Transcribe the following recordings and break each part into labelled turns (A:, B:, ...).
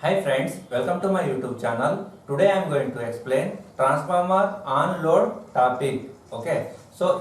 A: Hi friends, welcome to my YouTube channel. Today I am going to explain transformer on load topic. Okay, so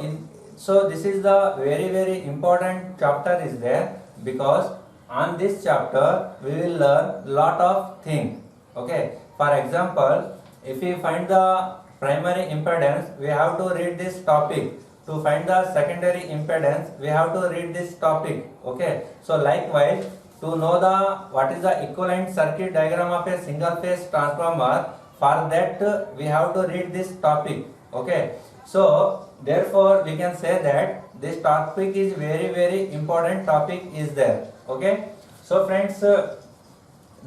A: this is the very important chapter is there, because on this chapter we will learn lot of things. Okay, for example, if we find the primary impedance, we have to read this topic. To find the secondary impedance, we have to read this topic. Okay, so likewise, to know the what is the equivalent circuit diagram of a single phase transformer, for that we have to read this topic. Okay, so therefore we can say that this topic is very important topic is there. Okay, so friends,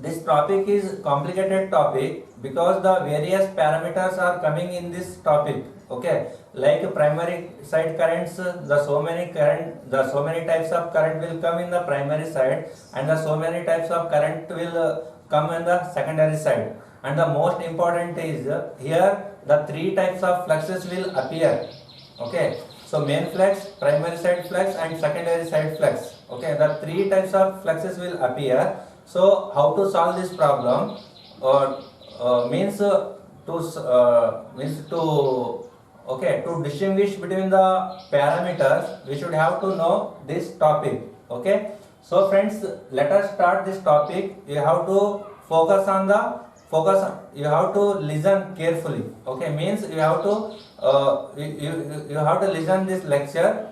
A: this topic is complicated topic because the various parameters are coming in this topic. Okay, like primary side currents, the so many types of current will come in the primary side, and the so many types of current will come in the secondary side. And the most important is here the three types of fluxes will appear. Okay, so main flux, primary side flux, and secondary side flux. Okay, the three types of fluxes will appear. So how to solve this problem? Means to distinguish between the parameters, we should have to know this topic. Okay, so friends, let us start this topic. You have to you have to listen carefully. Okay, means you have to you have to listen this lecture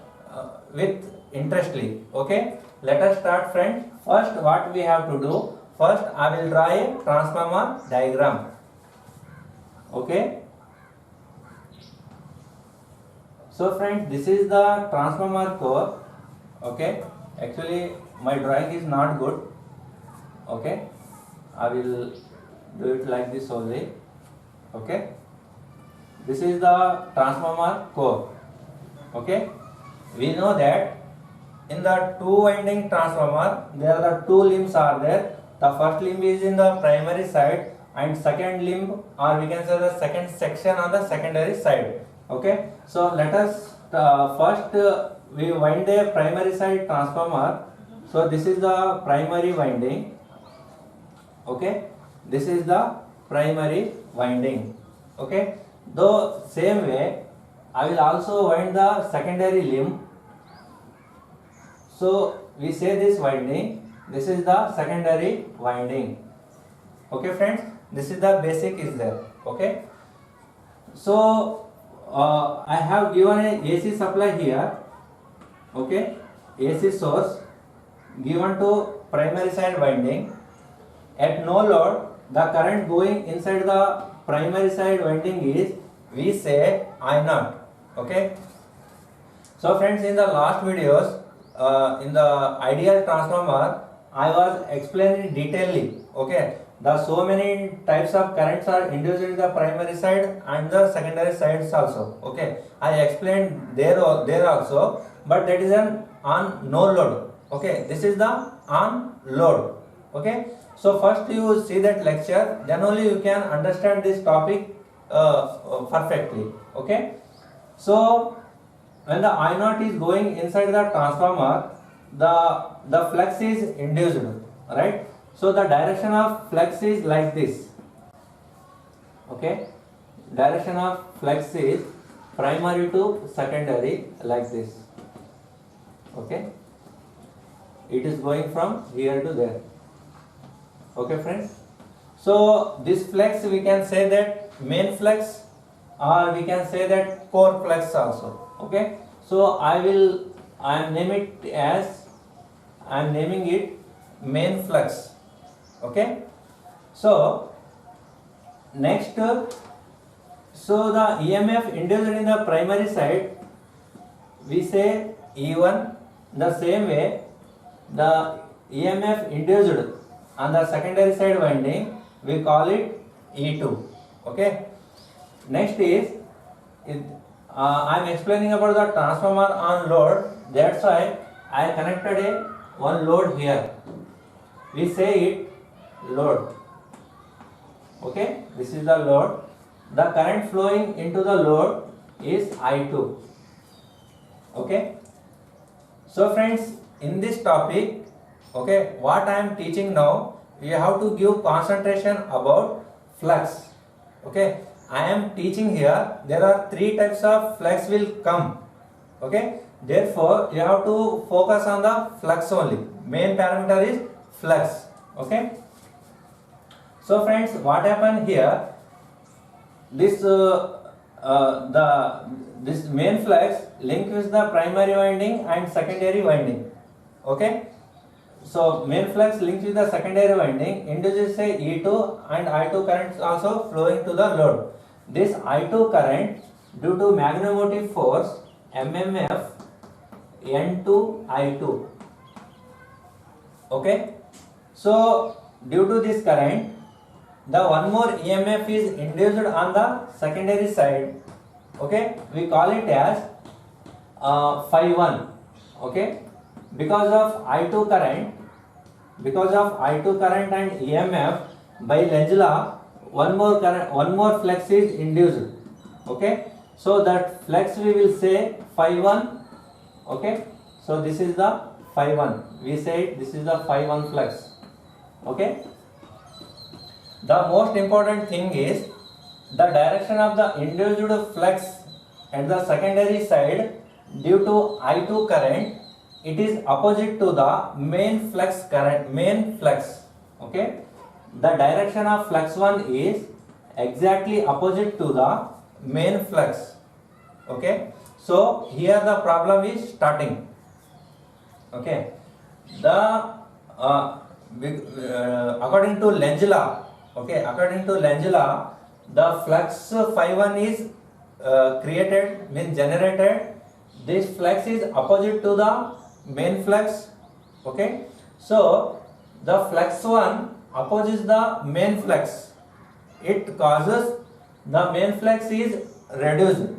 A: with interestly. Okay, let us start, friends. First, what we have to do? First, I will draw a transformer diagram. Okay, so friends, this is the transformer core. Okay, actually my drawing is not good. Okay, I will do it like this only. Okay, this is the transformer core. Okay, we know that in the two winding transformer there are the two limbs are there. The first limb is in the primary side, and second limb, or we can say the second section on the secondary side. Okay, so let us first we wind a primary side transformer. So this is the primary winding. Okay, this is the primary winding. Okay, though same way I will also wind the secondary limb. So we say this winding, this is the secondary winding. Okay friends, this is the basic is there. Okay, so I have given a AC supply here. Okay, AC source given to primary side winding. At no load, the current going inside the primary side winding is, we say, I0. Okay, so friends, in the last videos, in the ideal transformer, I was explaining detailedly. Okay, the so many types of currents are induced in the primary side and the secondary sides also. Okay, I explained there also, but that is an on no load. Okay, this is the on load. Okay, so first you see that lecture, then only you can understand this topic perfectly. Okay, so when the I0 is going inside the transformer, the flux is induced, right? So the direction of flux is like this. Okay, direction of flux is primary to secondary like this. Okay, it is going from here to there. Okay friends, so this flux we can say that main flux, or we can say that core flux also. Okay, so I am naming it main flux. Okay, so next, so the EMF induced in the primary side, we say E1. The same way, the EMF induced on the secondary side winding, we call it E2. Okay, next is I am explaining about the transformer on load. That's why I connected one load here. We say it load. Okay, this is the load. The current flowing into the load is I2. Okay, so friends, in this topic, okay, what I am teaching now, you have to give concentration about flux. Okay, I am teaching here, there are three types of flux will come. Okay, therefore you have to focus on the flux only. Main parameter is flux. Okay, so friends, what happened here, this this main flux link with the primary winding and secondary winding. Okay, so main flux linked with the secondary winding induces a E2 and I2 currents also flowing to the load. This I2 current due to magnetomotive force MMF N2 I2. Okay, so due to this current, the one more EMF is induced on the secondary side. Okay, we call it as phi 1. Okay, because of I2 current and EMF by Lenz law, one more flux is induced. Okay, so that flux we will say phi 1. Okay, so this is the phi 1. We say this is the phi 1 flux. Okay, the most important thing is the direction of the induced flux at the secondary side due to I2 current, it is opposite to the main flux current, main flux. Okay, the direction of flux 1 is exactly opposite to the main flux. Okay, so here the problem is starting. Okay, the according to Lenz law, okay, according to Lenz law, the flux phi 1 is created, means generated. This flux is opposite to the main flux. Okay, so the flux 1 opposes the main flux. It causes the main flux is reduced.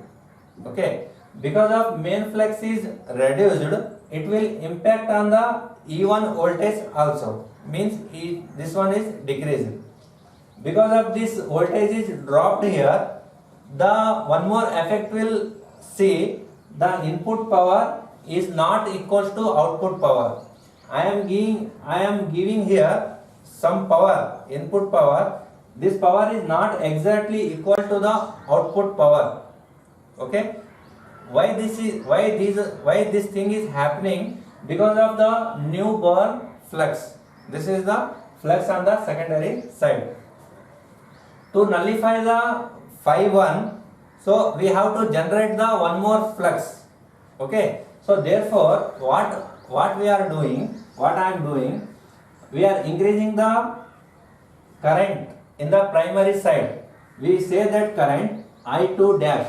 A: Okay, because of main flux is reduced, it will impact on the E1 voltage also, means this one is decreased. Because of this voltage is dropped here, the one more effect will see the input power is not equals to output power. I am giving here some power, input power. This power is not exactly equal to the output power. Okay, why this thing is happening? Because of the newborn flux. This is the flux on the secondary side. To nullify the phi 1, so we have to generate the one more flux. Okay, so therefore what we are doing, what I am doing, we are increasing the current in the primary side. We say that current I2 dash,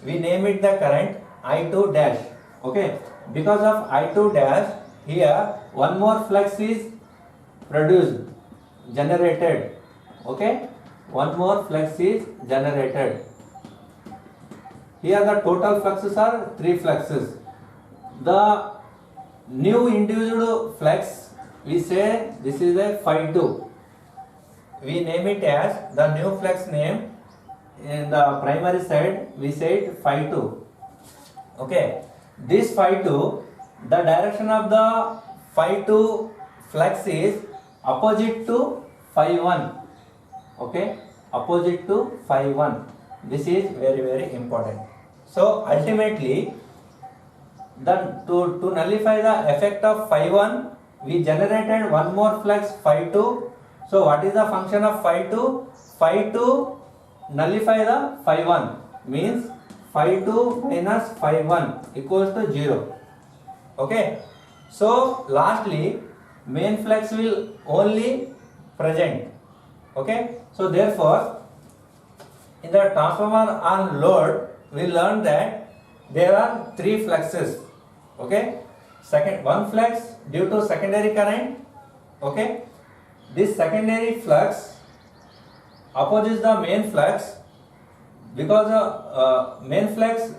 A: we name it the current I2 dash. Okay, because of I2 dash, here one more flux is produced, generated. Okay, one more flux is generated. Here the total fluxes are 3 fluxes. The new induced flux, we say this is a phi 2. We name it as the new flux name. In the primary side we say it phi 2. Okay, this phi 2, the direction of the phi 2 flux is opposite to phi 1. Okay, opposite to phi 1. This is very important. So ultimately, to nullify the effect of phi 1, we generated one more flux phi 2. So what is the function of phi 2? Phi 2 nullify the phi 1, means phi 2 minus phi 1 equals to 0. Okay, so lastly main flux will only present. Okay, so therefore in the transformer on load we learned that there are 3 fluxes. Okay, one flux due to secondary current. Okay, this secondary flux opposes the main flux. Because of main flux,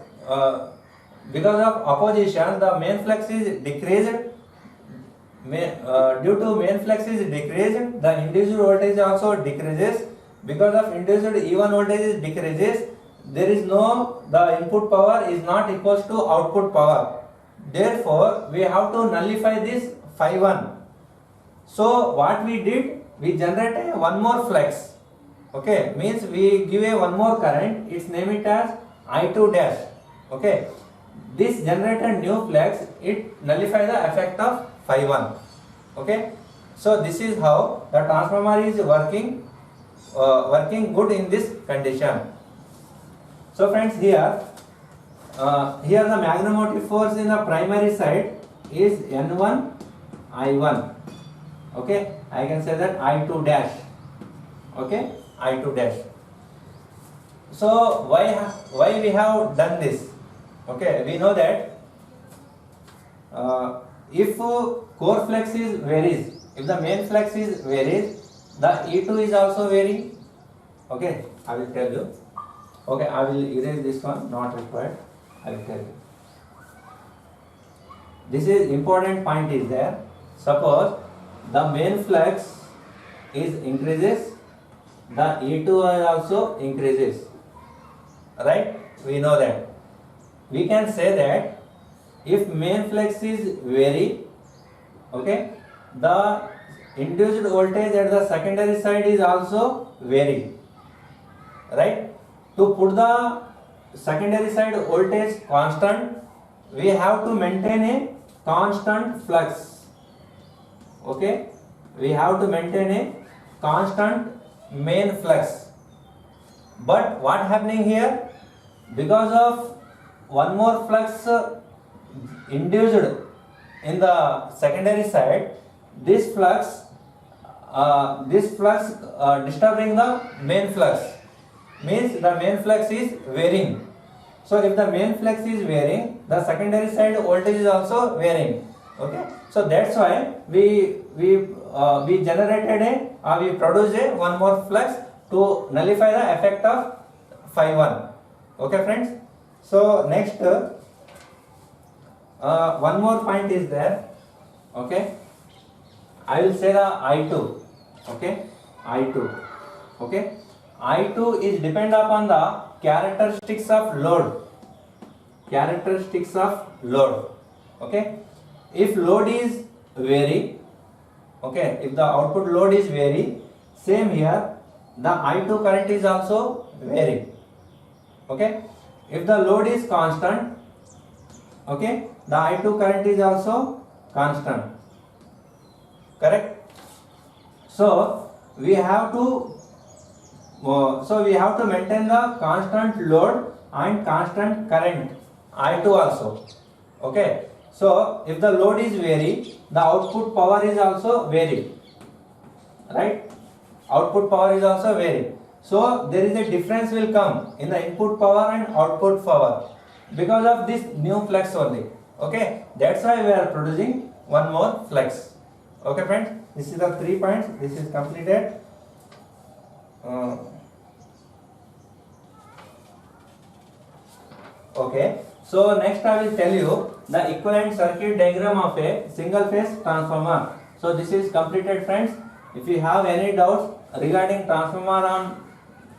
A: because of opposition, the main flux is decreased. Due to main flux is decreased, the induced voltage also decreases. Because of induced E1 voltage decreases, there is the input power is not equals to output power. Therefore, we have to nullify this phi 1. So what we did, we generated one more flux. Okay, means we give a one more current. It's name it as I2 dash. Okay, this generated new flux, it nullify the effect of phi 1. Okay, so this is how the transformer is working good in this condition. So friends, here the magnetic force in the primary side is N1 I1. Okay, I can say that I2 dash. Okay, I2 dash. So why we have done this? Okay, we know that if core flux is varies, if the main flux is varies, the E2 is also varying. Okay, I will tell you. Okay, I will erase this one, not required. I will tell you. This is important point is there. Suppose the main flux is increases, the E2 also increases. Right? We know that. We can say that if main flux is vary, okay, the induced voltage at the secondary side is also vary. Right? To put the secondary side voltage constant, we have to maintain a constant flux. Okay, we have to maintain a constant main flux. But what happening here, because of one more flux induced in the secondary side, this flux disturbing the main flux, means the main flux is varying. So if the main flux is varying, the secondary side voltage is also varying. Okay, so that's why we generated we produced a one more flux to nullify the effect of phi 1. Okay friends, so next one more point is there. Okay, I will say the I2. Okay, I2. Okay, I2 is depend upon the characteristics of load. Characteristics of load. Okay, if load is vary, okay, if the output load is vary, same here the I2 current is also vary. Okay, if the load is constant, okay, the I2 current is also constant. Correct? So we have to maintain the constant load and constant current I2 also. Okay, so if the load is vary, the output power is also vary. Right? Output power is also vary. So there is a difference will come in the input power and output power because of this new flux only. Okay, that's why we are producing one more flux. Okay friends, this is the 3 points. This is completed. Okay, so next I will tell you the equivalent circuit diagram of a single phase transformer. So this is completed friends. If you have any doubts regarding transformer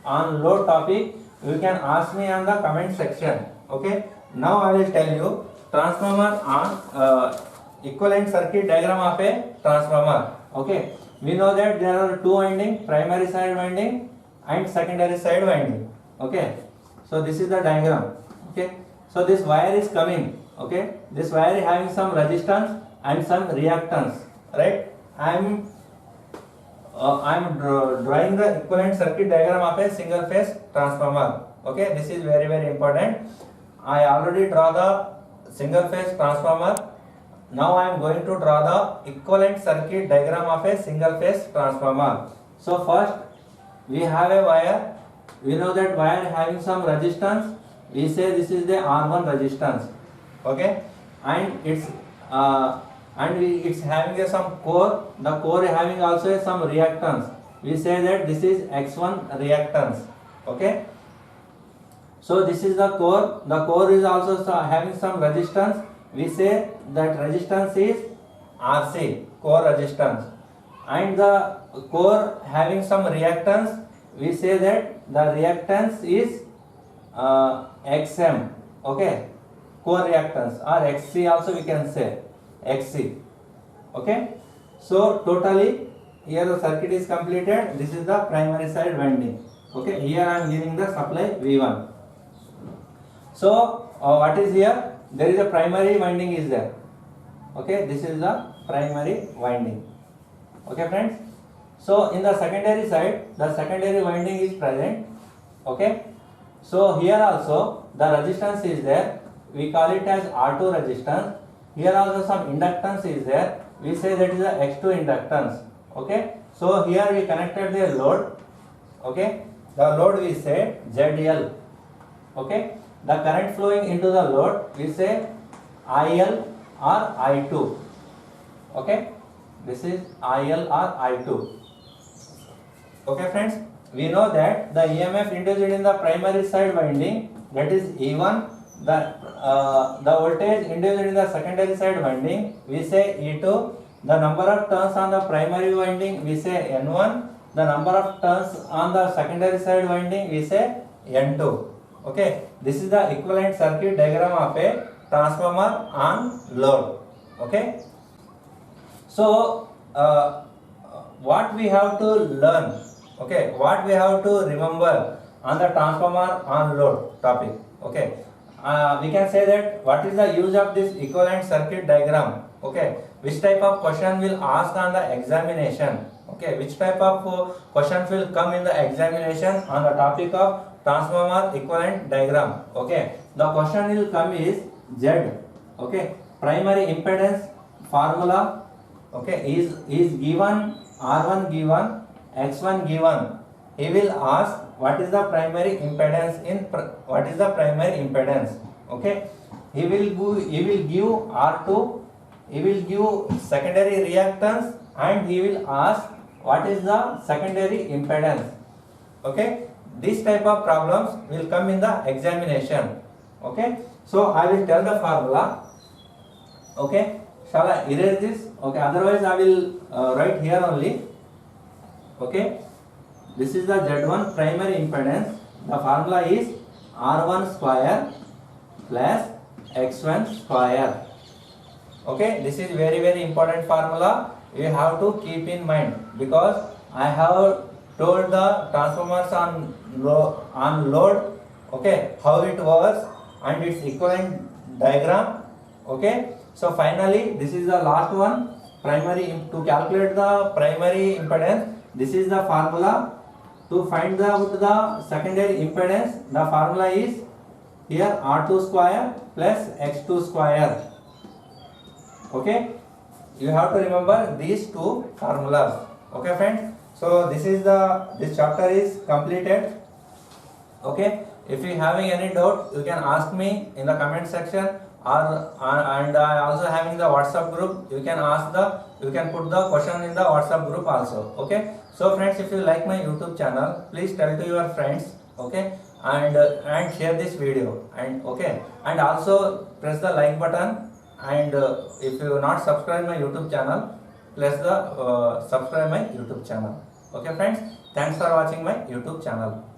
A: on load topic, you can ask me on the comment section. Okay, now I will tell you transformer on equivalent circuit diagram of a transformer. Okay, we know that there are two winding, primary side winding and secondary side winding. Okay, so this is the diagram. Okay, so this wire is coming. Okay, this wire is having some resistance and some reactance. Right, I am drawing the equivalent circuit diagram of a single phase transformer. Okay, this is very important. I already draw the single phase transformer. Now I am going to draw the equivalent circuit diagram of a single phase transformer. So first we have a wire. We know that wire having some resistance. We say this is the R1 resistance. Okay, and it's having some core. The core having also some reactance. We say that this is X1 reactance. Okay, so this is the core. The core is also having some resistance. We say that resistance is RC, core resistance, and the core having some reactance. We say that the reactance is XM. Okay, core reactance, or XC also we can say XC. Okay, So totally here the circuit is completed. This is the primary side winding. Okay, here I am giving the supply V1. So what is here? There is a primary winding is there. Okay, this is the primary winding. Okay friends. So in the secondary side, the secondary winding is present. Okay. So here also the resistance is there. We call it as R2 resistance. Here also some inductance is there. We say that is the X2 inductance. Okay. So here we connected the load. Okay. The load we say ZL. Okay. The current flowing into the load we say IL or I2. Okay. This is IL or I2. Okay friends, we know that the EMF induced in the primary side winding, that is E1. The voltage induced in the secondary side winding we say E2. The number of turns on the primary winding we say N1. The number of turns on the secondary side winding we say N2. Okay, this is the equivalent circuit diagram of a transformer on load. Okay, so what we have to learn, okay, what we have to remember on the transformer on load topic. Okay, we can say that what is the use of this equivalent circuit diagram. Okay, which type of question will ask on the examination. Okay, which type of questions will come in the examination on the topic of transformer equivalent diagram. Okay, the question will come is Z. Okay, primary impedance formula. Okay, is given, R1 given, X1 given. He will ask what is the primary impedance in what is the primary impedance. Okay, he will give R2, he will give secondary reactance, and he will ask what is the secondary impedance. Okay, this type of problems will come in the examination. Okay, so I will tell the formula. Okay, shall I erase this? Okay, otherwise I will write here only. Okay, this is the Z1 primary impedance. The formula is R1 square plus X1 square. Okay, this is very important formula. You have to keep in mind, because I have told the transformers on load. Okay, how it works and its equivalent diagram. Okay, so finally this is the last one. Primary, to calculate the primary impedance, this is the formula. To find out the secondary impedance, the formula is here R2 square plus X2 square. Okay, you have to remember these two formulas. Okay friends, so this chapter is completed. Okay, if you having any doubt, you can ask me in the comment section, and I also having the WhatsApp group. You can put the question in the WhatsApp group also. Okay, so friends, if you like my YouTube channel, please tell to your friends. Okay, and share this video, and okay, and also press the like button, and if you not subscribe my YouTube channel, press the subscribe my YouTube channel. Okay friends, thanks for watching my YouTube channel.